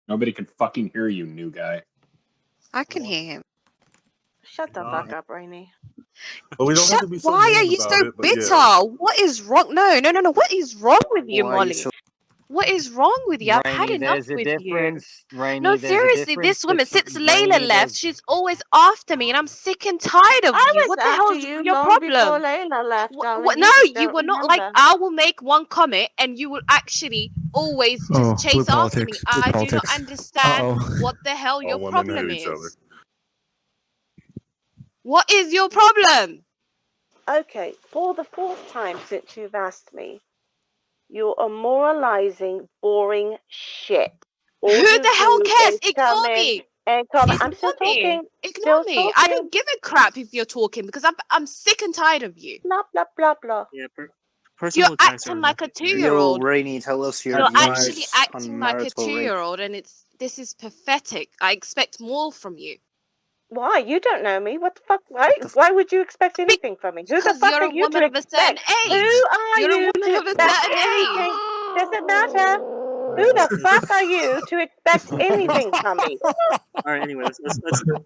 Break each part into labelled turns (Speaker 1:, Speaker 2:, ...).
Speaker 1: Nobody can fucking hear you, new guy.
Speaker 2: I can hear him.
Speaker 3: Shut the fuck up, Rainy.
Speaker 4: But we don't have to be so
Speaker 2: Why are
Speaker 4: mean
Speaker 2: you
Speaker 4: about
Speaker 2: so
Speaker 4: it, but
Speaker 2: bitter?
Speaker 4: yeah.
Speaker 2: What is wrong? No. What is wrong with you,
Speaker 5: Why are you
Speaker 2: Molly?
Speaker 5: so-
Speaker 2: What is wrong with you? I've had
Speaker 6: Rainy,
Speaker 2: enough
Speaker 6: there's a
Speaker 2: with
Speaker 6: difference.
Speaker 2: you.
Speaker 6: Rainy,
Speaker 2: No,
Speaker 6: there's a
Speaker 2: seriously,
Speaker 6: difference
Speaker 2: this woman, since
Speaker 6: between
Speaker 2: Layla
Speaker 6: Rainy,
Speaker 2: left, she's always after me, and I'm sick and tired of
Speaker 3: I
Speaker 2: you.
Speaker 3: was
Speaker 2: What the hell
Speaker 3: after
Speaker 2: is
Speaker 3: you
Speaker 2: your
Speaker 3: long before
Speaker 2: problem?
Speaker 3: Layla left, darling.
Speaker 2: No,
Speaker 3: just
Speaker 2: you
Speaker 3: don't
Speaker 2: were not like,
Speaker 3: remember.
Speaker 2: I will make one comment, and you will actually always just chase after me. I do not understand what the hell your
Speaker 4: All women
Speaker 2: problem
Speaker 4: hate each other.
Speaker 2: is. What is your problem?
Speaker 3: Okay, for the fourth time since you've asked me, you're a moralizing, boring shit. All
Speaker 2: Who
Speaker 3: you
Speaker 2: the hell
Speaker 3: do
Speaker 2: cares?
Speaker 3: is
Speaker 2: Ignore
Speaker 3: come in
Speaker 2: me.
Speaker 3: and come. I'm
Speaker 2: Ignore
Speaker 3: still
Speaker 2: me.
Speaker 3: talking.
Speaker 2: Ignore
Speaker 3: Still
Speaker 2: me. I
Speaker 3: talking.
Speaker 2: don't give a crap if you're talking because I'm sick and tired of you.
Speaker 3: Blah blah blah blah.
Speaker 7: Yeah,
Speaker 2: You're
Speaker 7: personal attacks
Speaker 2: acting
Speaker 7: are
Speaker 2: like a
Speaker 7: enough.
Speaker 5: Yo,
Speaker 2: 2-year-old.
Speaker 5: Rainy, tell us your
Speaker 2: You're
Speaker 5: views
Speaker 2: actually acting
Speaker 5: on
Speaker 2: like a
Speaker 5: marital rape.
Speaker 2: 2-year-old, and this is pathetic. I expect more from you.
Speaker 3: Why? You don't know me. What the fuck? Why?
Speaker 5: What the
Speaker 3: Why would you expect anything from me? Who the
Speaker 2: Because
Speaker 3: fuck
Speaker 2: you're
Speaker 3: are
Speaker 2: a
Speaker 3: you to
Speaker 2: woman of a certain
Speaker 3: expect? Who
Speaker 2: age.
Speaker 3: are
Speaker 2: You're a
Speaker 3: you
Speaker 2: woman
Speaker 3: to
Speaker 2: of a
Speaker 3: expect
Speaker 2: certain
Speaker 3: anything?
Speaker 2: age.
Speaker 3: Does it matter? Who the fuck are you to expect anything from me?
Speaker 7: All right. Anyway,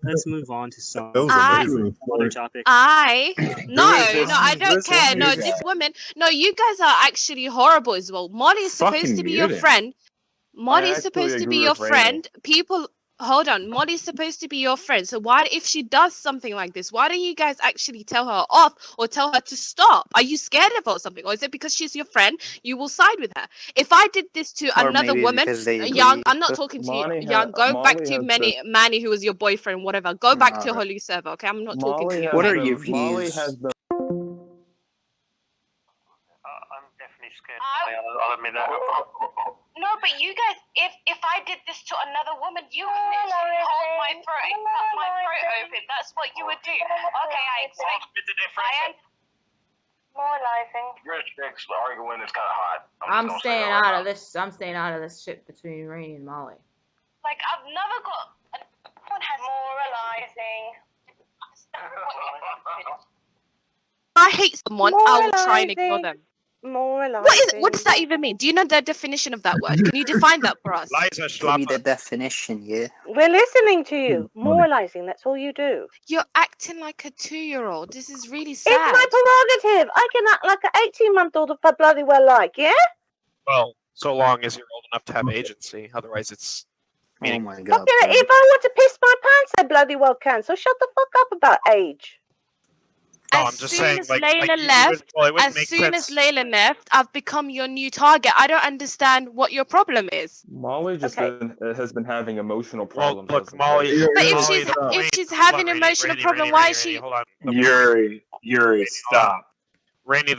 Speaker 7: let's move on to some
Speaker 4: That was amazing.
Speaker 7: other topic.
Speaker 2: No,
Speaker 1: Just-
Speaker 2: I don't
Speaker 1: just
Speaker 2: care. No,
Speaker 1: mute
Speaker 2: this
Speaker 1: it.
Speaker 2: woman. No, you guys are actually horrible as well. Molly is supposed
Speaker 1: Fucking
Speaker 2: to be
Speaker 1: mute
Speaker 2: your
Speaker 1: it.
Speaker 2: friend. Molly is
Speaker 8: actually
Speaker 2: supposed to be
Speaker 8: agree
Speaker 2: your
Speaker 8: with Rainy.
Speaker 2: friend. People, hold on. Molly's supposed to be your friend. So why, if she does something like this, why don't you guys actually tell her off or tell her to stop? Are you scared of her or something, or is it because she's your friend you will side with her? If I did this to
Speaker 5: Or
Speaker 2: another
Speaker 5: maybe
Speaker 2: woman,
Speaker 5: because they
Speaker 2: young,
Speaker 5: agree
Speaker 2: I'm not
Speaker 5: with-
Speaker 2: talking to
Speaker 8: Molly
Speaker 2: you, young. Go back to
Speaker 8: has
Speaker 2: Manny, who was your boyfriend, whatever. Go back to
Speaker 5: Alright.
Speaker 2: Holy Server, okay? I'm not talking to
Speaker 8: Molly
Speaker 2: you.
Speaker 8: has
Speaker 5: What are
Speaker 8: been,
Speaker 5: your
Speaker 8: Molly
Speaker 5: views?
Speaker 8: has been.
Speaker 9: I'm definitely scared. I'll admit that.
Speaker 2: No, but you guys, if I did this to another woman, you would literally hold my throat and cut my throat open. That's what you would do. Okay, I expect.
Speaker 9: What's the difference?
Speaker 3: Moralizing.
Speaker 9: Your chicks arguing is kind of hot.
Speaker 10: I'm staying out of this. I'm staying out of this shit between Rainy and Molly.
Speaker 2: Like, I've never got. One has
Speaker 3: Moralizing.
Speaker 2: I hate someone, I will try and ignore them.
Speaker 3: Moralizing.
Speaker 2: What does that even mean? Do you know the definition of that word? Can you define that for us?
Speaker 9: Liza
Speaker 5: Give me the
Speaker 9: Schlapper.
Speaker 5: definition, yeah.
Speaker 3: We're listening to you. Moralizing. That's all you do.
Speaker 2: You're acting like a 2-year-old. This is really
Speaker 3: It's
Speaker 2: sad.
Speaker 3: my prerogative. I can act like an 18-month-old if I bloody well like, yeah?
Speaker 9: Well, so long as you're old enough to have agency. Otherwise, it's
Speaker 5: Oh my god.
Speaker 3: Okay,
Speaker 5: dude.
Speaker 3: if I want to piss my pants, I bloody well can. So shut the fuck up about age.
Speaker 9: No,
Speaker 2: As
Speaker 9: I'm just
Speaker 2: soon
Speaker 9: saying,
Speaker 2: as
Speaker 9: like,
Speaker 2: Layla
Speaker 9: you
Speaker 2: left,
Speaker 9: well, it wouldn't
Speaker 2: as
Speaker 9: make
Speaker 2: soon as
Speaker 9: sense.
Speaker 2: Layla left, I've become your new target. I don't understand what your problem is.
Speaker 8: Molly just has been having emotional
Speaker 9: Well,
Speaker 8: problems.
Speaker 9: look,
Speaker 8: as of
Speaker 9: Molly.
Speaker 8: late.
Speaker 2: But
Speaker 9: Molly,
Speaker 2: if she's having emotional problem, why is she?
Speaker 9: Hold on.
Speaker 1: Yuri, stop.
Speaker 9: Randy,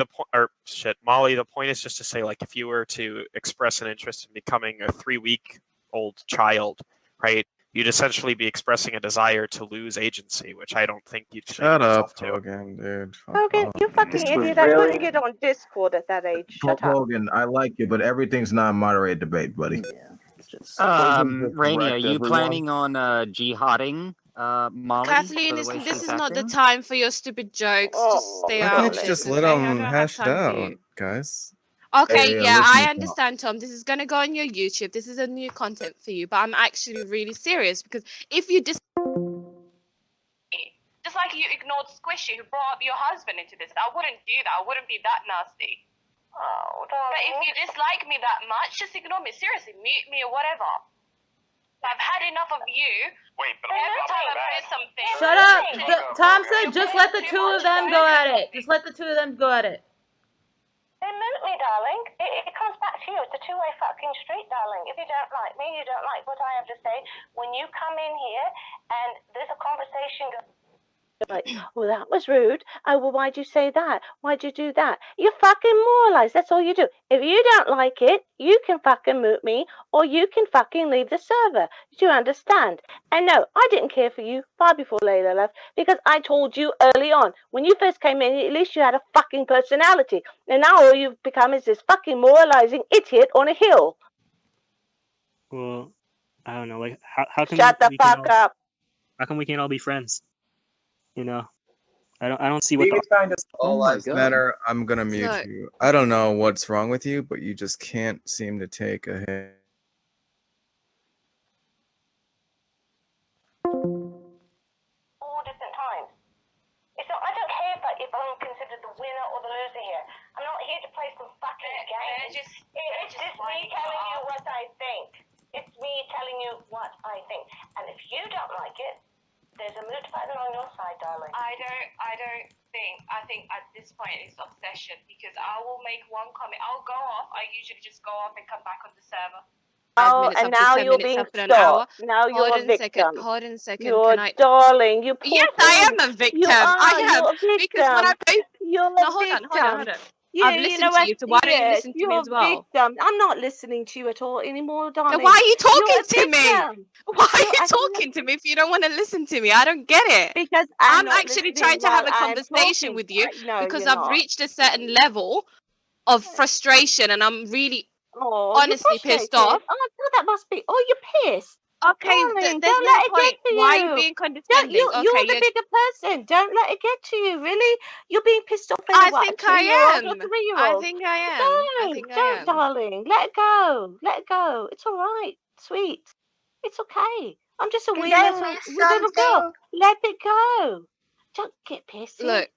Speaker 9: Molly, the point is just to say, like, if you were to express an interest in becoming a 3-week-old child, right, you'd essentially be expressing a desire to lose agency, which I don't think you'd
Speaker 11: Shut up,
Speaker 9: to.
Speaker 11: Hogan, dude. Fuck
Speaker 3: Hogan,
Speaker 11: off.
Speaker 3: you fucking
Speaker 5: This was
Speaker 3: idiot. I
Speaker 5: really-
Speaker 3: couldn't get on Discord at that age. Shut up.
Speaker 11: Hogan, I like you, but everything's not moderated debate, buddy.
Speaker 5: Yeah. Just
Speaker 6: Rainy, are
Speaker 8: wrecked
Speaker 6: you
Speaker 8: everyone.
Speaker 6: planning on jihading Molly?
Speaker 2: Kathleen,
Speaker 6: for the way
Speaker 2: this
Speaker 6: she's
Speaker 2: is not the
Speaker 6: acting?
Speaker 2: time for your stupid jokes. Just stay
Speaker 11: Why
Speaker 2: out
Speaker 11: can't
Speaker 2: of
Speaker 11: you
Speaker 2: it.
Speaker 11: just let
Speaker 2: Okay? I
Speaker 11: them
Speaker 2: don't have
Speaker 11: hash it
Speaker 2: time for
Speaker 11: out,
Speaker 2: you.
Speaker 11: guys?
Speaker 2: Okay,
Speaker 11: Hey,
Speaker 2: yeah,
Speaker 11: listen
Speaker 2: I
Speaker 11: to
Speaker 2: understand, Tom. This is gonna go on your YouTube. This is a new content for you, but I'm actually really serious because if you just like you ignored Squishy, who brought up your husband into this, I wouldn't do that. I wouldn't be that nasty.
Speaker 3: Oh,
Speaker 2: But if you dislike me that much, just ignore me. Seriously, mute me or whatever. I've had enough of you.
Speaker 9: Wait, but
Speaker 2: Every time I do something.
Speaker 10: Shut up! Tom said just let the two of them go at it. Just let the two of them go at it.
Speaker 3: Then mute me, darling. It comes back to you. It's a two-way fucking street, darling. If you don't like me, you don't like what I have to say. When you come in here and there's a conversation going, like, well, that was rude. Oh, well, why'd you say that? Why'd you do that? You fucking moralize. That's all you do. If you don't like it, you can fucking mute me or you can fucking leave the server. Do you understand? And no, I didn't care for you far before Layla left because I told you early on. When you first came in, at least you had a fucking personality. And now all you've become is this fucking moralizing idiot on a hill.
Speaker 7: Well, I don't know. Like, how can
Speaker 3: Shut the
Speaker 7: we can
Speaker 3: fuck
Speaker 7: all,
Speaker 3: up.
Speaker 7: How come we can't all be friends? You know, I don't see what
Speaker 11: Being
Speaker 7: the.
Speaker 11: kind of all
Speaker 5: Oh my
Speaker 11: lives
Speaker 5: God.
Speaker 11: matter. I'm gonna mute
Speaker 2: So-
Speaker 11: you. I don't know what's wrong with you, but you just can't seem to take a hit.
Speaker 3: It's just me telling you what I think. It's me telling you what I think. And if you don't like it, there's a moot button on your side, darling.
Speaker 2: I think at this point it's obsession because I will make one comment. I'll go off. I usually just go off and come back on the server. 5 minutes
Speaker 3: and
Speaker 2: up to
Speaker 3: now
Speaker 2: 10
Speaker 3: you're
Speaker 2: minutes
Speaker 3: being
Speaker 2: after an hour.
Speaker 3: stopped. Now you're
Speaker 2: Hold
Speaker 3: a
Speaker 2: on a second.
Speaker 3: victim.
Speaker 2: Hold on a second.
Speaker 3: You're
Speaker 2: Can I?
Speaker 3: darling. You poor
Speaker 2: Yes, I
Speaker 3: thing.
Speaker 2: am a victim.
Speaker 3: You are.
Speaker 2: I am
Speaker 3: You're a victim.
Speaker 2: because when I post.
Speaker 3: You're a
Speaker 2: No, hold
Speaker 3: victim.
Speaker 2: on, hold on.
Speaker 3: You,
Speaker 2: I've
Speaker 3: you
Speaker 2: listened
Speaker 3: know
Speaker 2: to
Speaker 3: what?
Speaker 2: you, so why don't you
Speaker 3: Yes,
Speaker 2: listen to me
Speaker 3: you're
Speaker 2: as
Speaker 3: a
Speaker 2: well?
Speaker 3: victim. I'm not listening to you at all anymore, darling.
Speaker 2: Then why are you
Speaker 3: You're
Speaker 2: talking
Speaker 3: a
Speaker 2: to me?
Speaker 3: victim.
Speaker 2: Why are
Speaker 3: You're
Speaker 2: you
Speaker 3: acting
Speaker 2: talking to me if you don't want to listen to me? I don't get it.
Speaker 3: because
Speaker 2: I'm
Speaker 3: not
Speaker 2: actually
Speaker 3: listening
Speaker 2: trying to have
Speaker 3: while
Speaker 2: a
Speaker 3: I'm
Speaker 2: conversation
Speaker 3: talking.
Speaker 2: with you
Speaker 3: No,
Speaker 2: because
Speaker 3: you're
Speaker 2: I've
Speaker 3: not.
Speaker 2: reached a certain level of frustration and I'm really
Speaker 3: Oh,
Speaker 2: honestly
Speaker 3: you're frustrated.
Speaker 2: pissed off.
Speaker 3: Oh, God, that must be. Oh, you're pissed.
Speaker 2: Okay,
Speaker 3: Darling,
Speaker 2: there's
Speaker 3: don't
Speaker 2: no
Speaker 3: let it
Speaker 2: point.
Speaker 3: get to
Speaker 2: Why are you
Speaker 3: you.
Speaker 2: being
Speaker 3: Don't,
Speaker 2: condescending?
Speaker 3: you're
Speaker 2: Okay,
Speaker 3: the bigger person. Don't let it get to you. Really, you're being pissed off over
Speaker 2: I
Speaker 3: what, a
Speaker 2: think I
Speaker 3: 2-year-old or
Speaker 2: am.
Speaker 3: 3-year-old?
Speaker 2: I think I am. I think I
Speaker 3: Don't,
Speaker 2: am.
Speaker 3: darling. Let it go. Let it go. It's all right, sweet. It's okay. I'm just a wee little girl. Let it go. Don't get pissy.
Speaker 2: Look,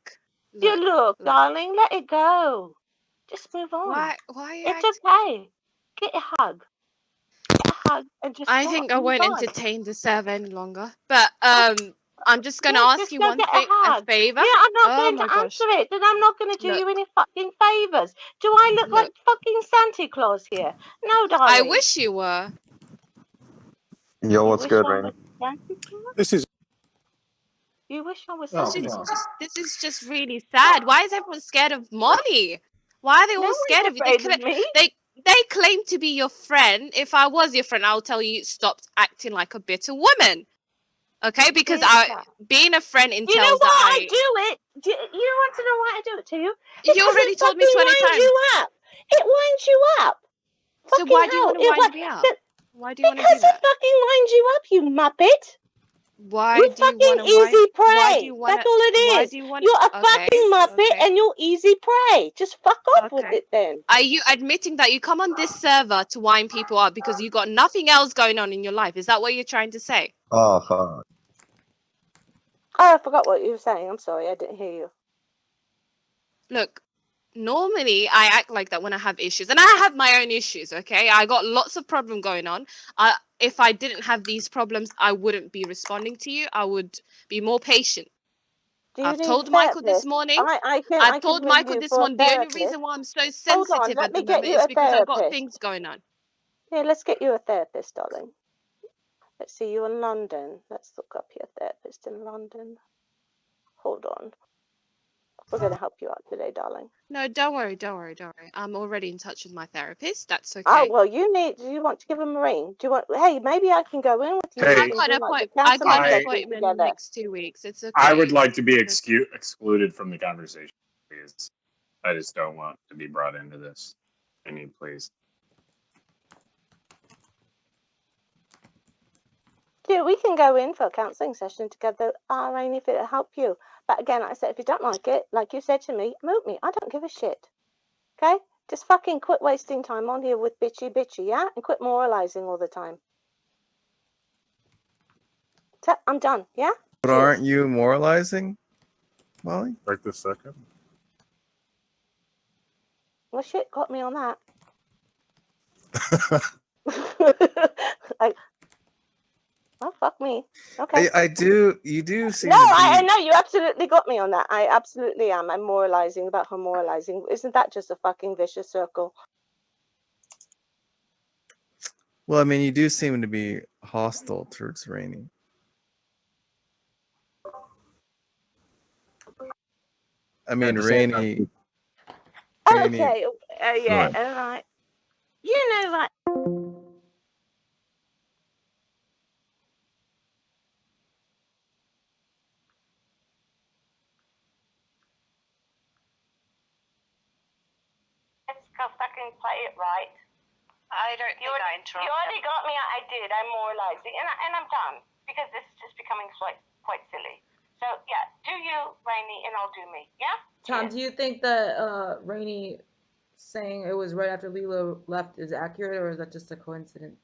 Speaker 3: Darling. Let it go. Just move on.
Speaker 2: why are you
Speaker 3: It's
Speaker 2: acting?
Speaker 3: okay. Get a hug. Get a hug and just
Speaker 2: I
Speaker 3: stop.
Speaker 2: think I
Speaker 3: Move
Speaker 2: won't
Speaker 3: on.
Speaker 2: entertain the server any longer. But I'm just gonna
Speaker 3: Yeah,
Speaker 2: ask
Speaker 3: just
Speaker 2: you
Speaker 3: go
Speaker 2: one
Speaker 3: get
Speaker 2: thing,
Speaker 3: a
Speaker 2: a
Speaker 3: hug.
Speaker 2: favor.
Speaker 3: Yeah, I'm not
Speaker 2: Oh
Speaker 3: going
Speaker 2: my
Speaker 3: to
Speaker 2: gosh.
Speaker 3: answer it. Then I'm not going to do you any fucking favors. Do I look like fucking Santa Claus here? No, darling.
Speaker 2: I wish you were.
Speaker 8: Yo, what's
Speaker 3: wish
Speaker 8: good,
Speaker 3: I
Speaker 8: Rainy?
Speaker 3: was Santa Claus?
Speaker 4: This is.
Speaker 3: You wish I was
Speaker 4: Oh,
Speaker 3: Santa
Speaker 4: fuck.
Speaker 3: Claus?
Speaker 2: This is just really sad. Why is everyone scared of Molly? Why are they all
Speaker 3: No
Speaker 2: scared
Speaker 3: one's
Speaker 2: of you?
Speaker 3: afraid of me.
Speaker 2: They claim to be your friend. If I was your friend, I'll tell you stop acting like a bitter woman. Okay, because being a friend entails
Speaker 3: You know
Speaker 2: that
Speaker 3: why I do it? You want to know why I do it to you?
Speaker 2: You
Speaker 3: Because
Speaker 2: already
Speaker 3: it
Speaker 2: told me
Speaker 3: fucking
Speaker 2: 20
Speaker 3: winds
Speaker 2: times.
Speaker 3: you up. It winds you up.
Speaker 2: So
Speaker 3: Fucking
Speaker 2: why do you
Speaker 3: hell.
Speaker 2: want to wind me up? Why do you want to do
Speaker 3: Because it
Speaker 2: that?
Speaker 3: fucking winds you up, you muppet.
Speaker 2: Why
Speaker 3: You're
Speaker 2: do you
Speaker 3: fucking
Speaker 2: want to wind?
Speaker 3: easy
Speaker 2: Why do
Speaker 3: prey.
Speaker 2: you want
Speaker 3: That's all it
Speaker 2: Why
Speaker 3: is.
Speaker 2: do you want?
Speaker 3: You're a
Speaker 2: Okay,
Speaker 3: fucking muppet
Speaker 2: okay.
Speaker 3: and you're easy prey. Just fuck off with
Speaker 2: Okay.
Speaker 3: it then.
Speaker 2: Are you admitting that you come on this server to wind people up because you got nothing else going on in your life? Is that what you're trying to say?
Speaker 8: Oh, fuck.
Speaker 3: Oh, I forgot what you were saying. I'm sorry. I didn't hear you.
Speaker 2: Look, normally I act like that when I have issues, and I have my own issues. Okay, I got lots of problem going on. If I didn't have these problems, I wouldn't be responding to you. I would be more patient. I've told Michael this morning. I've told Michael this morning. The only reason why I'm so sensitive at the moment is because I've got things going on.
Speaker 3: Yeah, let's get you a therapist, darling. Let's see you in London. Let's look up your therapist in London. Hold on. We're going to help you out today, darling.
Speaker 2: No, don't worry. I'm already in touch with my therapist. That's okay.
Speaker 3: Oh, well, do you want to give him a ring? Do you want, hey, maybe I can go in with you.
Speaker 1: Hey.
Speaker 2: I got an appointment in the next 2 weeks. It's okay.
Speaker 1: I would like to be excluded from the conversation, please. I just don't want to be brought into this. I need, please.
Speaker 3: Yeah, we can go in for a counselling session together, Rainy, if it'll help you. But again, like I said, if you don't like it, like you said to me, mute me. I don't give a shit. Okay? Just fucking quit wasting time on here with bitchy, yeah? And quit moralizing all the time. So, I'm done, yeah?
Speaker 11: But aren't you moralizing, Molly?
Speaker 4: Right this second.
Speaker 3: Well, shit got me on that. Oh, fuck me. Okay.
Speaker 11: You do seem
Speaker 3: No,
Speaker 11: to be...
Speaker 3: I know, you absolutely got me on that. I absolutely am. I'm moralizing about her moralizing. Isn't that just a fucking vicious circle?
Speaker 11: Well, I mean, you do seem to be hostile towards Rainy. I mean, Rainy...
Speaker 3: Okay, yeah, all right. You know what? Let's go fucking play it right.
Speaker 2: I don't think I interrupted.
Speaker 3: You already got me. I did. I'm moralizing, and I'm done because this is just becoming quite silly. So yeah, do you, Rainy, and I'll do me. Yeah.
Speaker 10: Tom, do you think that Rainy saying it was right after Lila left is accurate, or is that just a coincidence?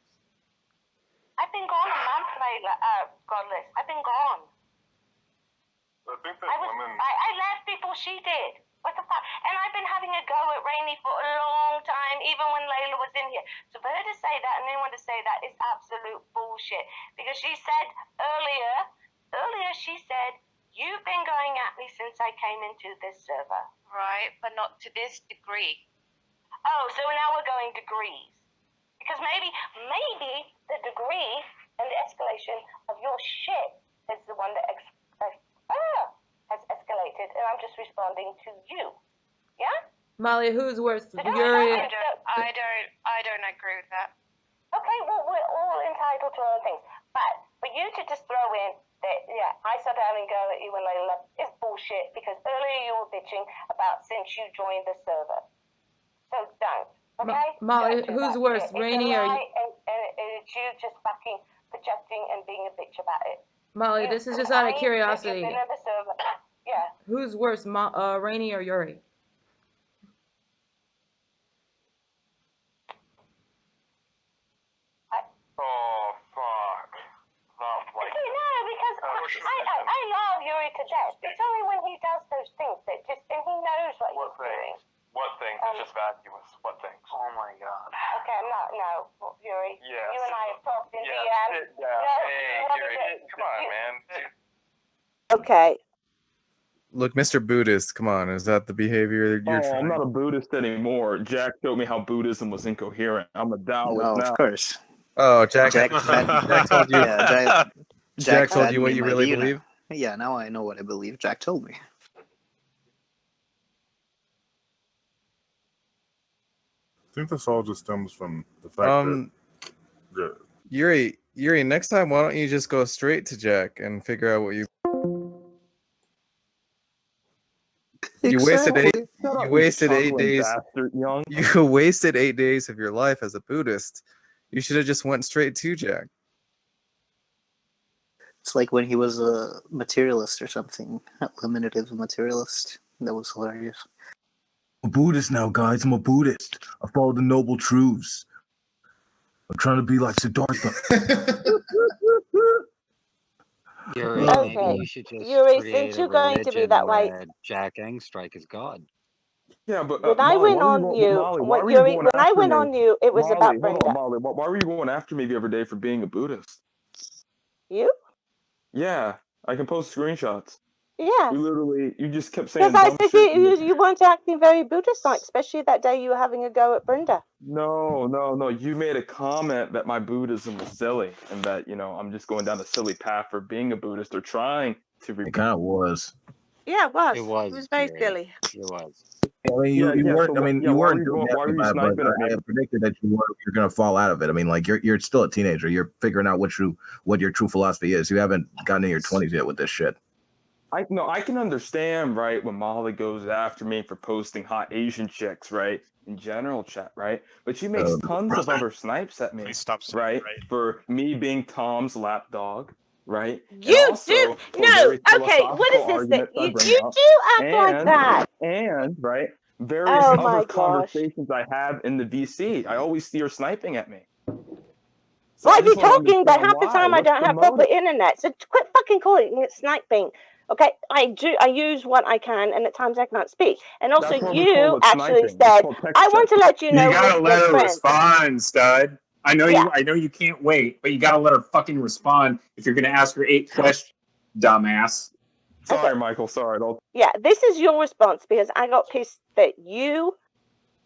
Speaker 3: I've been gone a month, Layla. Godless. I've been gone.
Speaker 4: I think that
Speaker 3: I left before she did. What the fuck? And I've been having a go at Rainy for a long time, even down here. So for her to say that and anyone to say that is absolute bullshit. Because she said earlier she said, you've been going at me since I came into this server.
Speaker 2: Right, but not to this degree.
Speaker 3: Oh, so now we're going degrees. Because maybe the degree and the escalation of your shit is the one that has escalated, and I'm just responding to you. Yeah?
Speaker 10: Molly, who's worse,
Speaker 3: So
Speaker 10: Yuri?
Speaker 2: I don't agree with that.
Speaker 3: Okay, well, we're all entitled to our own things. But for you to just throw in that, yeah, I started having a go at you when Layla left is bullshit, because earlier you were bitching about since you joined the server. So don't, okay?
Speaker 10: Molly,
Speaker 3: Don't do
Speaker 10: who's
Speaker 3: that
Speaker 10: worse,
Speaker 3: shit.
Speaker 10: Rainy
Speaker 3: It's a
Speaker 10: or
Speaker 3: lie, and it's you just fucking projecting and being a bitch about it.
Speaker 10: Molly?
Speaker 3: You
Speaker 10: This is just out of
Speaker 3: complain that
Speaker 10: curiosity.
Speaker 3: You've been at the server. Yeah.
Speaker 10: Who's worse, Rainy or Yuri?
Speaker 4: Oh, fuck. Not like
Speaker 3: See, no, because I love Yuri to death. It's only when he does those things that just, and he knows what he's doing.
Speaker 4: What things? It's just vacuous. What things?
Speaker 5: Oh my god.
Speaker 3: Okay, I'm not, no, Yuri.
Speaker 4: Yeah.
Speaker 3: You and I have talked in
Speaker 4: Yeah,
Speaker 3: DM.
Speaker 4: sit down.
Speaker 3: No,
Speaker 4: Hey,
Speaker 3: no,
Speaker 4: Gary, come on, man.
Speaker 3: Okay.
Speaker 11: Look, Mr. Buddhist, come on, is that the behavior you're
Speaker 12: Oh,
Speaker 11: trying?
Speaker 12: I'm not a Buddhist anymore. Jack showed me how Buddhism was incoherent. I'm a Taoist
Speaker 5: No,
Speaker 12: now.
Speaker 5: of course.
Speaker 11: Oh, Jack
Speaker 5: Jack
Speaker 11: told you.
Speaker 5: Yeah,
Speaker 11: Jack told
Speaker 5: fed
Speaker 11: you what
Speaker 5: me
Speaker 11: you
Speaker 5: my
Speaker 11: really
Speaker 5: view now.
Speaker 11: believe.
Speaker 5: Yeah, now I know what I believe. Jack told me.
Speaker 4: I think this all just stems from the fact that
Speaker 11: Yuri, next time, why don't you just go straight to Jack and figure out what you wasted
Speaker 5: Exactly.
Speaker 11: you wasted 8 days.
Speaker 12: Bastard, young.
Speaker 11: You wasted 8 days of your life as a Buddhist. You should have just went straight to Jack.
Speaker 5: It's like when he was a materialist or something. Eliminative materialist. That was hilarious.
Speaker 8: I'm a Buddhist now, guys. I'm a Buddhist. I follow the noble truths. I'm trying to be like Siddhartha.
Speaker 6: Yuri,
Speaker 3: Okay.
Speaker 6: maybe you should just
Speaker 3: Yuri,
Speaker 6: create
Speaker 3: since
Speaker 6: a
Speaker 3: you're going to be
Speaker 6: religion
Speaker 3: that way,
Speaker 6: where Jack Angstrike is God.
Speaker 12: Yeah, but
Speaker 3: when I
Speaker 12: Molly,
Speaker 3: went
Speaker 12: why were
Speaker 3: on
Speaker 12: you,
Speaker 3: you,
Speaker 12: Molly, why
Speaker 3: when
Speaker 12: were you
Speaker 3: Yuri,
Speaker 12: going
Speaker 3: when I
Speaker 12: after
Speaker 3: went
Speaker 12: me?
Speaker 3: on you, it was
Speaker 12: Molly,
Speaker 3: about
Speaker 12: hold
Speaker 3: Brenda.
Speaker 12: on, Molly. Why were you going after me the other day for being a Buddhist?
Speaker 3: You?
Speaker 12: Yeah, I can post screenshots.
Speaker 3: Yeah.
Speaker 12: You just kept saying
Speaker 3: Because I
Speaker 12: dumb
Speaker 3: said
Speaker 12: shit. to me.
Speaker 3: you weren't acting very Buddhist-like, especially that day you were having a go at Brenda.
Speaker 12: No. You made a comment that my Buddhism was silly and that, I'm just going down a silly path for being a Buddhist or trying to.
Speaker 8: It kind of was.
Speaker 3: Yeah, it was.
Speaker 6: It was.
Speaker 3: It was very
Speaker 6: Yuri.
Speaker 3: silly.
Speaker 6: It was.
Speaker 8: I mean, you weren't.
Speaker 12: so
Speaker 8: I mean,
Speaker 12: yeah,
Speaker 8: you
Speaker 12: why
Speaker 8: weren't
Speaker 12: were you
Speaker 8: doing
Speaker 12: going- why were you
Speaker 8: that, but
Speaker 12: sniping at me?
Speaker 8: I predicted that you're going to fall out of it. I mean, like you're still a teenager. You're figuring out what your true philosophy is. You haven't gotten in your 20s yet with this shit.
Speaker 12: I can understand, right, when Molly goes after me for posting hot Asian chicks, right, in general chat, right? But she makes tons of other snipes at me,
Speaker 9: Please stop saying
Speaker 12: right,
Speaker 9: right.
Speaker 12: for me being Tom's lapdog, right? And
Speaker 3: You
Speaker 12: also
Speaker 3: do
Speaker 12: for
Speaker 3: no.
Speaker 12: very
Speaker 3: Okay, what is
Speaker 12: philosophical
Speaker 3: this thing?
Speaker 12: arguments I
Speaker 3: You
Speaker 12: bring
Speaker 3: do
Speaker 12: up,
Speaker 3: act like that.
Speaker 12: and right, various
Speaker 3: Oh
Speaker 12: other
Speaker 3: my gosh.
Speaker 12: conversations I have in the VC. I always see her sniping at me. So
Speaker 3: Well,
Speaker 12: I
Speaker 3: I'd be
Speaker 12: just wanna
Speaker 3: talking, but
Speaker 12: understand
Speaker 3: half the
Speaker 12: why.
Speaker 3: time I
Speaker 12: What's
Speaker 3: don't
Speaker 12: the
Speaker 3: have proper
Speaker 12: motive?
Speaker 3: internet. So quit fucking calling it sniping. Okay, I use what I can, and at times I can't speak. And also,
Speaker 12: That's why we call
Speaker 3: you
Speaker 12: it
Speaker 3: actually
Speaker 12: sniping. It's
Speaker 3: said,
Speaker 12: called text
Speaker 3: "I want to
Speaker 12: check.
Speaker 3: let you know
Speaker 1: You
Speaker 3: we're
Speaker 1: gotta
Speaker 3: still
Speaker 1: let her
Speaker 3: friends."
Speaker 1: respond, stud. I know
Speaker 3: Yeah.
Speaker 1: you can't wait, but you gotta let her fucking respond if you're gonna ask her 8 questions, dumbass.
Speaker 12: Sorry,
Speaker 3: Okay.
Speaker 12: Michael. Sorry.
Speaker 3: Yeah, this is your response because I got pissed that you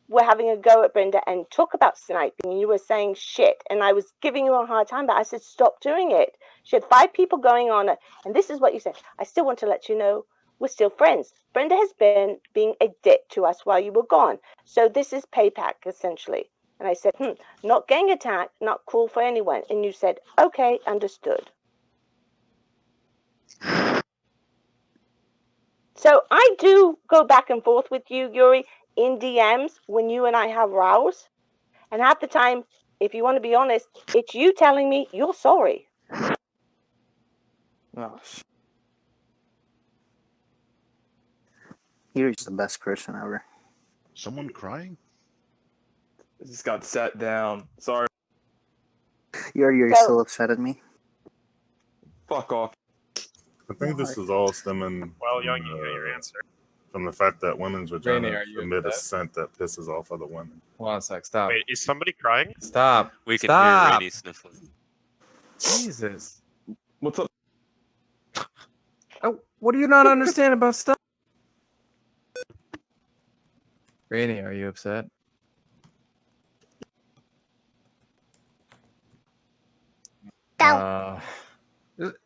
Speaker 3: were having a go at Brenda and talk about sniping. And you were saying shit, and I was giving you a hard time, but I said stop doing it. She had 5 people going on it, and this is what you said. I still want to let you know we're still friends. Brenda has been being a dick to us while you were gone, so this is payback essentially. And I said, not gang attack, not cool for anyone. And you said, okay, understood. So I do go back and forth with you, Yuri, in DMs when you and I have rows. And half the time, if you want to be honest, it's you telling me you're sorry.
Speaker 12: Oh, shit.
Speaker 5: Yuri's the best person ever.
Speaker 4: Someone crying?
Speaker 12: I just got sat down. Sorry.
Speaker 5: You're
Speaker 3: So-
Speaker 5: still upset at me?
Speaker 12: Fuck off.
Speaker 4: I think this is all stemming
Speaker 9: Well, Young, you got your answer.
Speaker 4: from the fact that women's
Speaker 11: Rainy,
Speaker 4: vaginas
Speaker 11: are you
Speaker 4: emit a
Speaker 11: upset?
Speaker 4: scent that pisses off other women.
Speaker 11: Hold on a sec. Stop.
Speaker 9: Wait, is somebody crying?
Speaker 11: Stop.
Speaker 13: We can
Speaker 11: Stop.
Speaker 13: hear Rainy sniffling.
Speaker 11: Jesus.
Speaker 12: What's up?
Speaker 11: Oh, what do you not understand about stuff? Rainy, are you upset?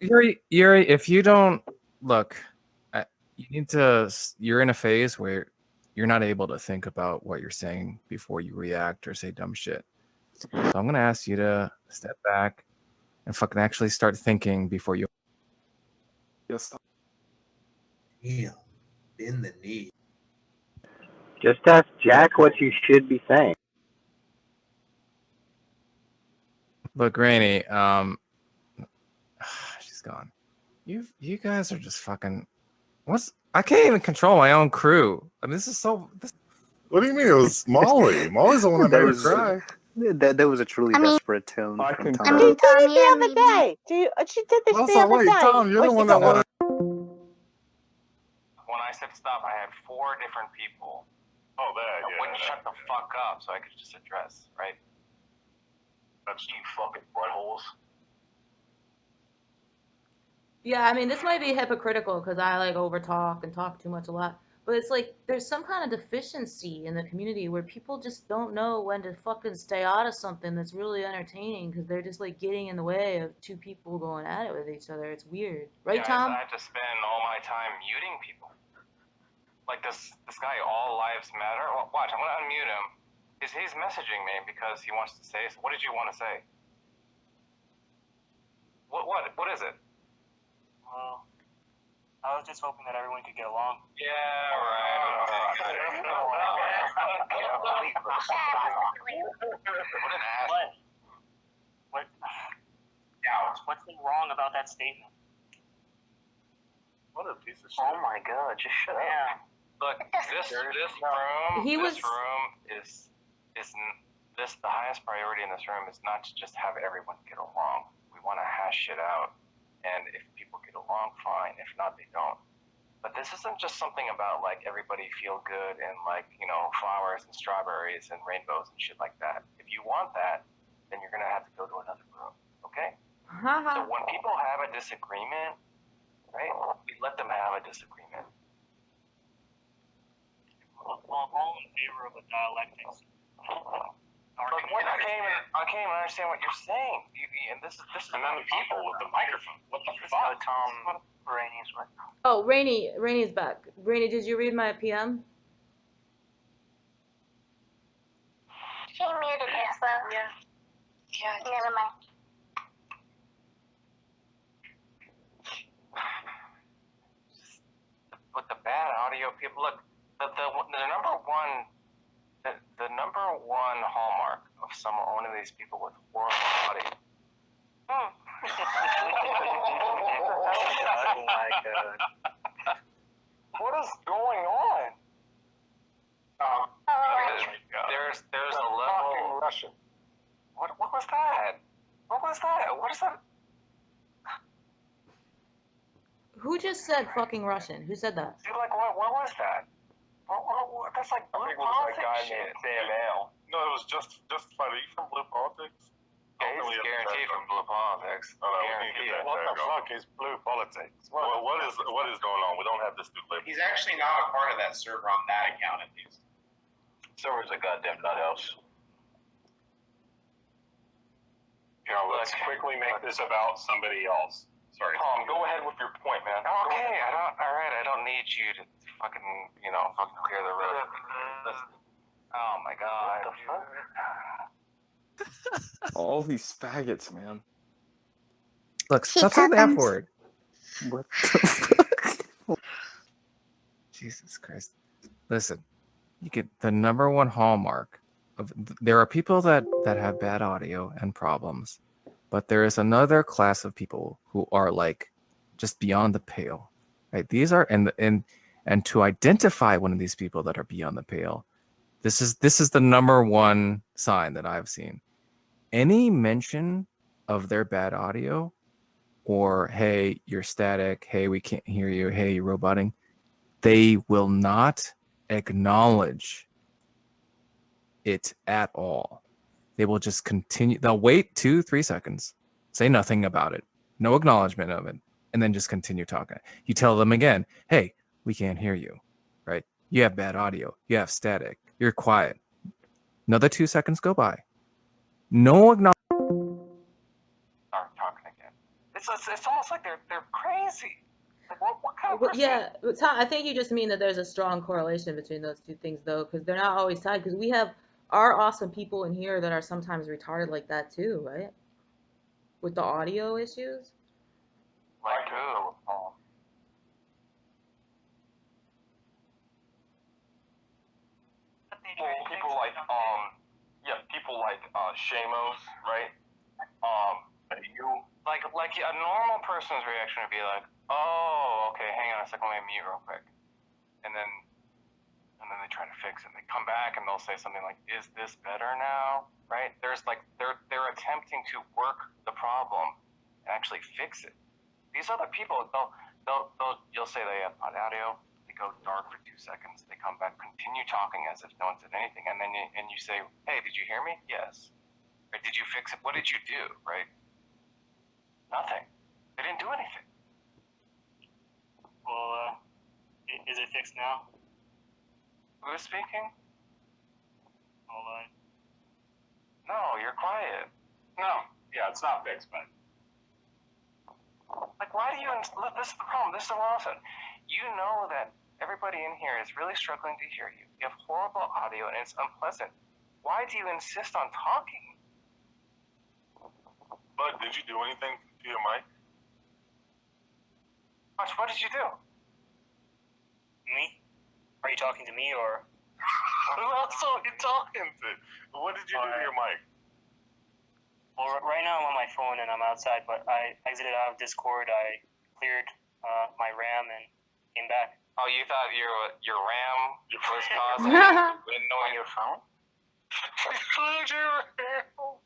Speaker 11: Yuri, if you don't look, you need to. You're in a phase where you're not able to think about what you're saying before you react or say dumb shit. So I'm gonna ask you to step back and fucking actually start thinking before you.
Speaker 12: Yes.
Speaker 14: Damn, in the knee.
Speaker 5: Just ask Jack what you should be saying.
Speaker 11: Look, Rainy, she's gone. You guys are just fucking. I can't even control my own crew. I mean, this is so.
Speaker 4: What do you mean? It was Molly. Molly's the one that made her cry.
Speaker 5: That was a truly desperate tone from Tom.
Speaker 3: I mean, Tom, the other day. She did this the
Speaker 4: Also,
Speaker 3: other
Speaker 4: wait,
Speaker 3: day.
Speaker 4: Tom, you're the one that wanted.
Speaker 15: When I said stop, I had 4 different people.
Speaker 4: Oh, that,
Speaker 15: that wouldn't shut the fuck up, so I could just address, right?
Speaker 4: That's you fucking buttholes.
Speaker 10: Yeah, I mean, this might be hypocritical because I like overtalk and talk too much a lot. But it's like there's some kind of deficiency in the community where people just don't know when to fucking stay out of something that's really entertaining because they're just like getting in the way of 2 people going at it with each other. It's weird, right, Tom?
Speaker 15: I have to spend all my time muting people. Like this guy, All Lives Matter. Watch, I'm gonna unmute him. He's messaging me because he wants to say. What did you want to say? What is it?
Speaker 7: Well, I was just hoping that everyone could get along.
Speaker 15: Yeah, right. What an ass.
Speaker 7: What's wrong about that statement?
Speaker 15: What a piece of shit. Oh my god, just shut up. Look, this room is the highest priority in this room is not to just have everyone get along. We want to hash shit out, and if people get along, fine. If not, they don't. But this isn't just something about like everybody feel good and like flowers and strawberries and rainbows and shit like that. If you want that, then you're gonna have to go to another room, okay? So when people have a disagreement, right, we let them have a disagreement.
Speaker 7: Well, I'm all in favor of a dialectics.
Speaker 15: I can't even understand what you're saying. And this is and then the people with the microphone. What the fuck? Tom Rainey's right now.
Speaker 10: Oh, Rainey's back. Rainey, did you read my PM?
Speaker 3: She muted herself. Yeah. Never mind.
Speaker 15: With the bad audio, people look. The number one hallmark of one of these people with horrible audio. Oh my god. What is going on? There's a level. Russian. What was that? What was that? What is that?
Speaker 10: Who just said fucking Russian? Who said that?
Speaker 15: Dude, like what was that? What? That's like blue politics shit. Damn ale.
Speaker 4: No, it was justified. Are you from Blue Politics?
Speaker 15: Yeah, he's guaranteed from Blue Politics.
Speaker 4: Oh, no, we can get that.
Speaker 15: What the fuck is Blue Politics?
Speaker 4: Well, what is going on? We don't have this new label.
Speaker 15: He's actually not a part of that server on that account, at least. Server's a goddamn nut house.
Speaker 1: Let's quickly make this about somebody else. Sorry.
Speaker 15: Tom, go ahead with your point, man. Okay, I don't need you to fucking clear the road. Oh my god. What the fuck?
Speaker 12: All these faggots, man.
Speaker 11: Look, stop saying the F word.
Speaker 5: What the fuck?
Speaker 11: Jesus Christ. Listen, you get the number one hallmark of there are people that have bad audio and problems, but there is another class of people who are like just beyond the pale. Right? These are and to identify one of these people that are beyond the pale, this is the number one sign that I've seen. Any mention of their bad audio or hey, you're static, hey, we can't hear you, hey, you're roboting, they will not acknowledge it at all. They will just continue. They'll wait 2-3 seconds, say nothing about it, no acknowledgement of it, and then just continue talking. You tell them again, hey, we can't hear you, right? You have bad audio. You have static. You're quiet. Another 2 seconds go by. No acknowledgement.
Speaker 15: Start talking again. It's almost like they're crazy. Like what kind of person?
Speaker 10: Yeah, but Tom, I think you just mean that there's a strong correlation between those two things, though, because they're not always tied. Because we have our awesome people in here that are sometimes retarded like that too, right? With the audio issues.
Speaker 15: Like who? Well, people like people like Shamos, right? You like a normal person's reaction would be like, oh, okay, hang on a second, let me mute real quick, and then they try to fix it. They come back and they'll say something like, is this better now? Right? There's like they're attempting to work the problem and actually fix it. These other people, you'll say they have bad audio. They go dark for 2 seconds. They come back, continue talking as if no one said anything, and then you say, hey, did you hear me? Yes. Or did you fix it? What did you do? Right? Nothing. They didn't do anything.
Speaker 7: Well, is it fixed now?
Speaker 15: Who is speaking?
Speaker 7: Hold on.
Speaker 15: No, you're quiet.
Speaker 1: No, yeah, it's not fixed, but
Speaker 15: like, why do you? This is the problem. This is what I'm saying. You know that everybody in here is really struggling to hear you. You have horrible audio and it's unpleasant. Why do you insist on talking?
Speaker 4: Bud, did you do anything to your mic?
Speaker 15: What did you do?
Speaker 7: Me? Are you talking to me or?
Speaker 4: Who else are you talking to? What did you do to your mic?
Speaker 7: Well, right now I'm on my phone and I'm outside, but I exited out of Discord. I cleared my RAM and came back.
Speaker 15: Oh, you thought your RAM was causing on your phone?
Speaker 4: Cleared your RAM.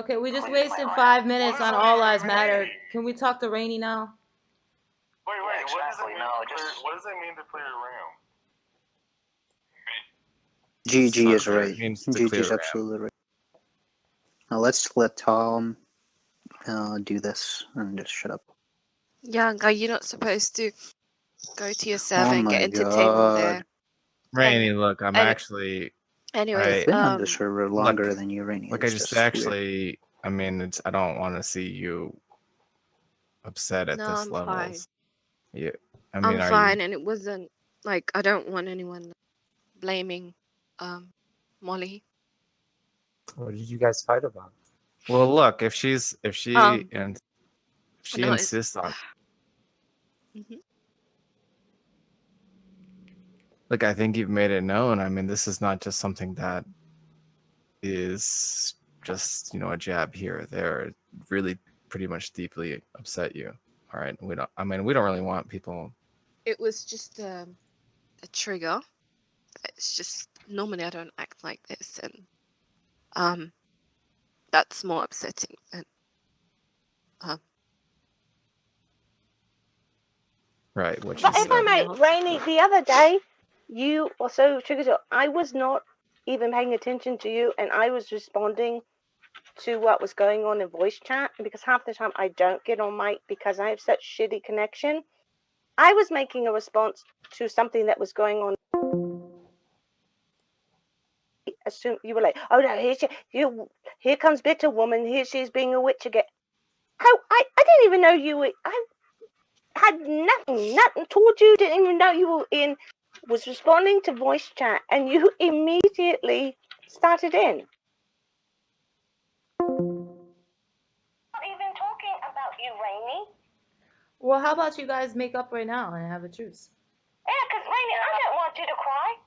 Speaker 10: Okay, we just wasted 5 minutes on All Lives Matter. Can we talk to Rainy now?
Speaker 4: Wait,
Speaker 15: Yeah, exactly.
Speaker 4: What does it mean to clear your RAM?
Speaker 5: GG is right.
Speaker 11: Means to
Speaker 5: GG
Speaker 11: clear
Speaker 5: is
Speaker 11: RAM.
Speaker 5: absolutely right. Now let's let Tom do this and just shut up.
Speaker 2: Young, are you not supposed to go to your server
Speaker 5: Oh
Speaker 2: and get
Speaker 5: my
Speaker 2: entertainment
Speaker 5: god.
Speaker 2: there?
Speaker 11: Rainy, look, I'm
Speaker 2: and-
Speaker 11: actually.
Speaker 2: Anyways,
Speaker 5: I've been on the server longer
Speaker 11: look,
Speaker 5: than you, Rainy.
Speaker 11: Look, I
Speaker 5: It's
Speaker 11: just
Speaker 5: weird.
Speaker 11: actually. I mean, I don't want to see you upset at
Speaker 2: No,
Speaker 11: this
Speaker 2: I'm
Speaker 11: levels.
Speaker 2: fine.
Speaker 11: Yeah, I mean,
Speaker 2: I'm fine, and it wasn't like I don't want anyone blaming Molly.
Speaker 6: What did you guys fight about?
Speaker 11: Well, look, if she
Speaker 2: No,
Speaker 11: insists on.
Speaker 2: Mhm.
Speaker 11: Look, I think you've made it known. I mean, this is not just something that is just, a jab here or there. It really pretty much deeply upset you. All right. We don't really want people.
Speaker 2: It was just a trigger. It's just normally I don't act like this, and that's more upsetting than
Speaker 11: Right, what
Speaker 3: But
Speaker 11: you
Speaker 3: if I
Speaker 11: said.
Speaker 3: may, Rainy, the other day, you also triggered. I was not even paying attention to you, and I was responding to what was going on in voice chat. And because half the time I don't get on mic because I have such shitty connection, I was making a response to something that was going on. Assume you were like, oh no, here comes bitter woman. Here she's being a witch again. I didn't even know you were. I had nothing told you. Didn't even know you were in. Was responding to voice chat, and you immediately started in. Not even talking about you, Rainy.
Speaker 10: Well, how about you guys make up right now and have a truce?
Speaker 3: Yeah, because Rainy, I don't want you to cry.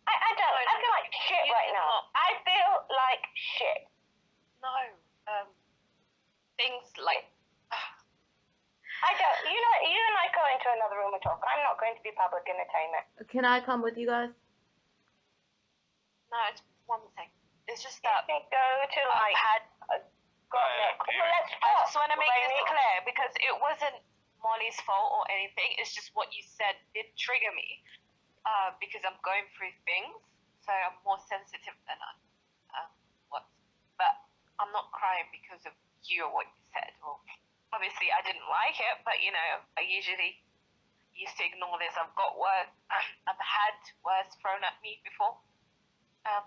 Speaker 3: I don't. I feel like shit right now. I feel like shit.
Speaker 2: no things like
Speaker 3: I don't. You know, you and I go into another room and talk. I'm not going to be public entertainment.
Speaker 10: Can I come with you guys?
Speaker 2: no. It's one thing. It's just that
Speaker 3: You can go to like. Let's
Speaker 2: I just want to make this clear because it wasn't Molly's fault or anything. It's just what you said did trigger me. because I'm going through things, so I'm more sensitive than I was. But I'm not crying because of you or what you said. Well, obviously, I didn't like it, but you know, I usually used to ignore this. I've got worse. I've had worse thrown at me before.
Speaker 3: Well,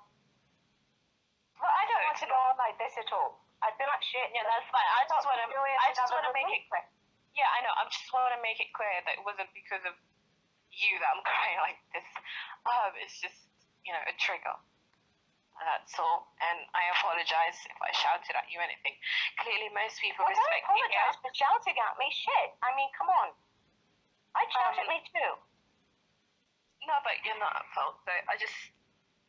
Speaker 3: I don't want to go on like this at all. I'd be like shit.
Speaker 2: Yeah, that's fine. I just want to make it clear. Yeah, I know. I just want to make it clear that it wasn't because of you that I'm crying like this. It's just, you know, a trigger. That's all. And I apologize if I shouted at you or anything. Clearly, most people
Speaker 3: Well,
Speaker 2: respect
Speaker 3: don't
Speaker 2: me.
Speaker 3: apologize for shouting at me. Shit. I mean, come on. I'd shout at me too.
Speaker 2: No, but you're not at fault. So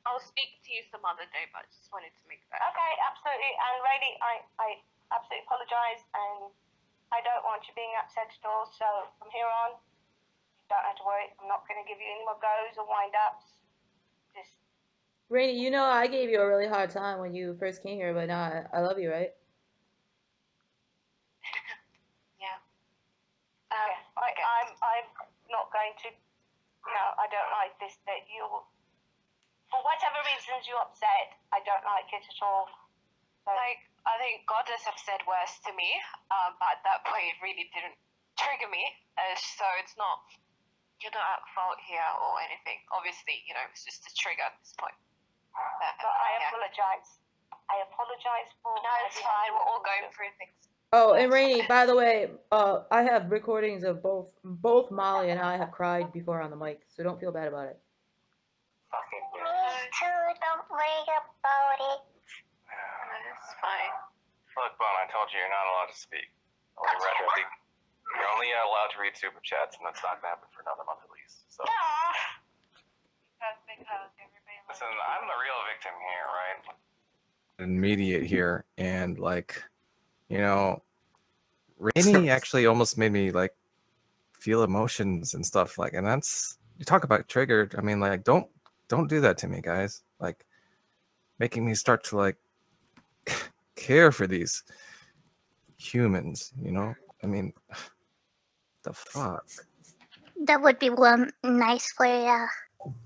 Speaker 2: I'll speak to you some other day, but I just wanted to make that.
Speaker 3: Okay, absolutely. And really, I absolutely apologize, and I don't want you being upset at all. So from here on, you don't have to worry. I'm not going to give you any more goes or wind-ups. Just
Speaker 10: Rainy, you know I gave you a really hard time when you first came here, but now I love you, right?
Speaker 2: Yeah.
Speaker 3: I'm not going to. No, I don't like this. That you, for whatever reasons you're upset, I don't like it at all. So,
Speaker 2: Like, I think Goddess have said worse to me, but at that point it really didn't trigger me. So it's not, you're not at fault here or anything. Obviously, you know, it's just a trigger at this point.
Speaker 3: but I apologize. I apologize for.
Speaker 2: No, it's fine. We're all going through things.
Speaker 10: Oh, and Rainy, by the way, I have recordings of both Molly and I have cried before on the mic, so don't feel bad about it.
Speaker 15: Fucking
Speaker 3: Me too. Don't worry about it.
Speaker 2: It's fine.
Speaker 15: Look, Bun, I told you you're not allowed to speak. You're only allowed to read super chats, and that's not going to happen for another month at least. So. Listen, I'm the real victim here, right?
Speaker 11: And mediate here, and like, you know, Rainy actually almost made me like feel emotions and stuff, like, and that's, you talk about triggered. I mean, like, don't do that to me, guys. Like, making me start to like care for these humans, you know? I mean, the fuck.
Speaker 13: That would be one nice for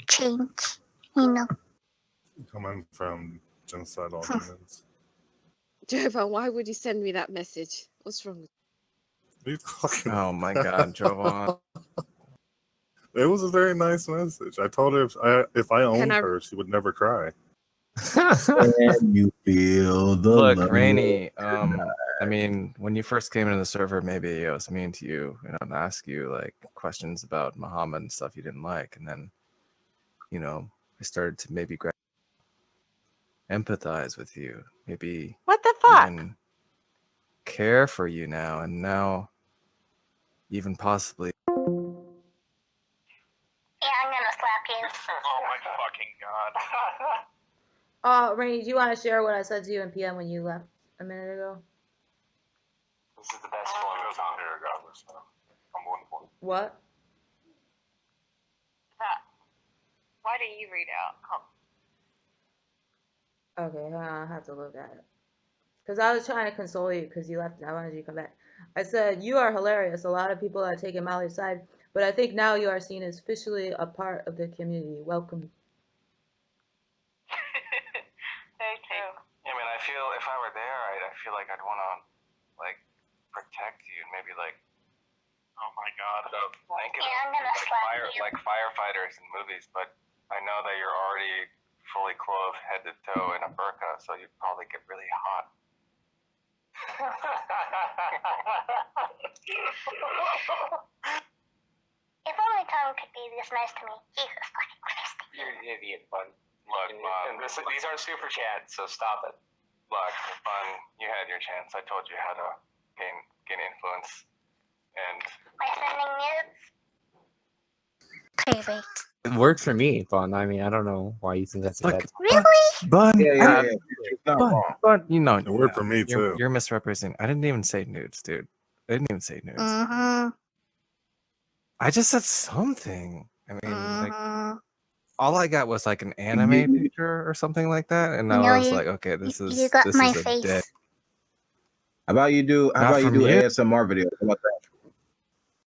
Speaker 13: change, you know.
Speaker 4: Coming from genocidal humans.
Speaker 2: Jovan, why would you send me that message? What's wrong with
Speaker 4: What are you talking
Speaker 11: Oh my god, Jovan.
Speaker 4: It was a very nice message. I told her if I owned her, she would never cry.
Speaker 8: And you feel the
Speaker 11: Look,
Speaker 8: love.
Speaker 11: Rainy, I mean, when you first came into the server, maybe I was mean to you, you know, and ask you like questions about Muhammad and stuff you didn't like, and then, you know, I started to maybe empathize with you, maybe
Speaker 2: what the fuck?
Speaker 11: even care for you now, and now even possibly.
Speaker 13: Yeah, I'm gonna slap you.
Speaker 15: Oh my fucking god.
Speaker 10: Rainy, do you want to share what I said to you in PM when you left a minute ago?
Speaker 15: This is the best one goes on here regardless, so I'm 1 point.
Speaker 10: What?
Speaker 2: that? Why don't you read it out? Come.
Speaker 10: Okay, I have to look at it. Because I was trying to console you because you left and I wanted you to come back. I said, you are hilarious. A lot of people are taking Molly's side, but I think now you are seen as officially a part of the community. Welcome.
Speaker 2: Very true.
Speaker 15: Yeah, I mean, I feel if I were there, I feel like I'd want to, like, protect you and maybe, like, oh my god, blanket
Speaker 13: I'm gonna slap you.
Speaker 15: like firefighters in movies, but I know that you're already fully clothed head to toe in a burqa, so you'd probably get really hot.
Speaker 13: If only Tom could be this nice to me. Jesus fucking Christ.
Speaker 15: You're an idiot, Bun. Look, Bun. These are super chats, so stop it. Look, Bun, you had your chance. I told you how to gain influence. And
Speaker 13: By sending nudes? Perfect.
Speaker 6: It worked for me, Bun. I mean, I don't know why you think that's a bad.
Speaker 10: Really?
Speaker 11: Bun,
Speaker 8: Yeah.
Speaker 11: Bun, you know,
Speaker 4: It worked for me too.
Speaker 11: You're misrepresenting. I didn't even say nudes, dude. I didn't even say nudes.
Speaker 13: Mm-hmm.
Speaker 11: I just said something. I mean, like,
Speaker 13: Mm-hmm.
Speaker 11: all I got was like an anime picture or something like that, and I
Speaker 13: No,
Speaker 11: was
Speaker 13: you-
Speaker 11: like, okay, this is
Speaker 13: you got
Speaker 11: this
Speaker 13: my
Speaker 11: is a
Speaker 13: face.
Speaker 11: dick.
Speaker 8: How about you do
Speaker 11: Not from you?
Speaker 8: ASMR videos? How about that?